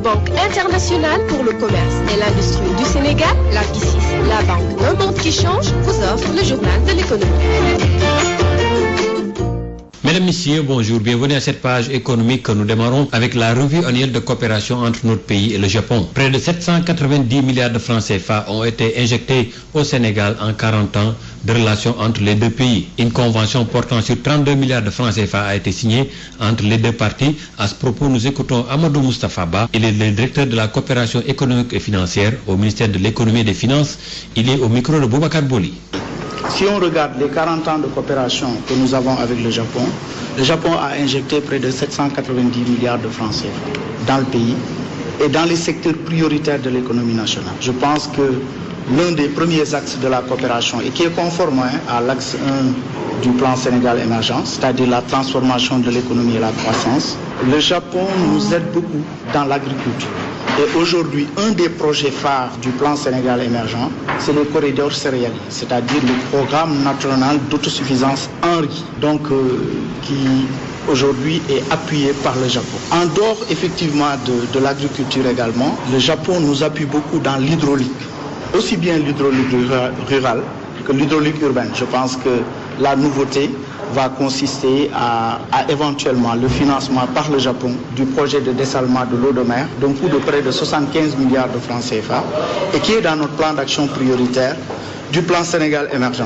Banque internationale pour le commerce et l'industrie du Sénégal, la BICIS, la banque d'un monde qui change, vous offre le journal de l'économie. Mesdames, Messieurs, bonjour. Bienvenue à cette page économique que nous démarrons avec la revue annuelle de coopération entre notre pays et le Japon. Près de 790 milliards de francs CFA ont été injectés au Sénégal en 40 ans de relations entre les deux pays. Une convention portant sur 32 milliards de francs CFA a été signée entre les deux parties. À ce propos, nous écoutons Amadou Moustapha Ba. Il est le directeur de la coopération économique et financière au ministère de l'économie et des finances. Il est au micro de Boubacar Boli. Si on regarde les 40 ans de coopération que nous avons avec le Japon a injecté près de 790 milliards de francs CFA dans le pays et dans les secteurs prioritaires de l'économie nationale. Je pense que l'un des premiers axes de la coopération et qui est conforme à l'axe 1 du plan Sénégal émergent, c'est-à-dire la transformation de l'économie et la croissance, le Japon nous aide beaucoup dans l'agriculture. Et aujourd'hui, un des projets phares du plan Sénégal émergent, c'est le corridor céréalier, c'est-à-dire le programme national d'autosuffisance en riz, donc qui aujourd'hui est appuyé par le Japon. En dehors effectivement de l'agriculture également, le Japon nous appuie beaucoup dans l'hydraulique, aussi bien l'hydraulique rurale que l'hydraulique urbaine. Je pense que la nouveauté va consister à éventuellement le financement par le Japon du projet de dessalement de l'eau de mer d'un coût de près de 75 milliards de francs CFA et qui est dans notre plan d'action prioritaire du plan Sénégal émergent.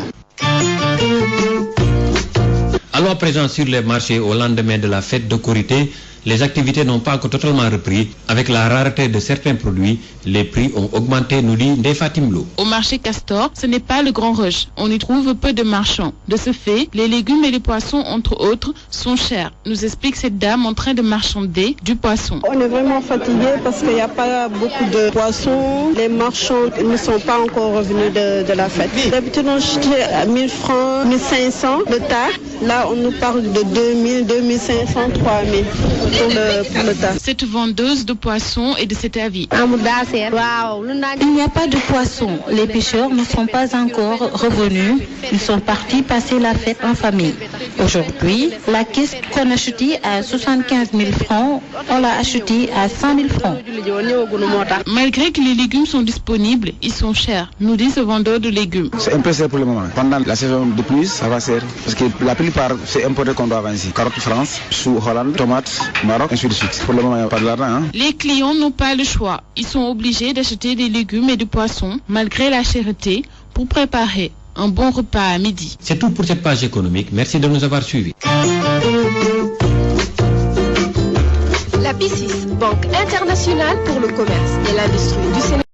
Alors présent sur les marchés au lendemain de la fête de Korité, les activités n'ont pas encore totalement repris. Avec la rareté de certains produits, les prix ont augmenté, nous dit Ndefatim Lo. Au marché Castor, ce n'est pas le grand rush. On y trouve peu de marchands. De ce fait, les légumes et les poissons, entre autres, sont chers, nous explique cette dame en train de marchander du poisson. On est vraiment fatigué parce qu'il n'y a pas beaucoup de poissons. Les marchands ne sont pas encore revenus de la fête. D'habitude, on jetait à 1000 francs, 1500 le tas. Là, on nous parle de 2000, 2500, 3000. Pour le tas. Cette vendeuse de poissons est de cet avis. Il n'y a pas de poissons. Les pêcheurs ne sont pas encore revenus. Ils sont partis passer la fête en famille. Aujourd'hui, la caisse qu'on achetait à 75 000 francs, on l'a achetée à 100 000 francs. Malgré que les légumes sont disponibles, ils sont chers, nous dit ce vendeur de légumes. C'est un peu cher pour le moment. Pendant la saison de pluie, ça va ser. Parce que la plupart, c'est importé qu'on doit vendre ici. Carottes France, sous Hollande, tomates, Maroc, ainsi de suite. Pour le moment, il n'y a pas de l'argent. Les clients n'ont pas le choix. Ils sont obligés d'acheter des légumes et du poisson, malgré la cherté, pour préparer un bon repas à midi. C'est tout pour cette page économique. Merci de nous avoir suivis. La BICIS, Banque internationale pour le commerce et l'industrie du Sénégal.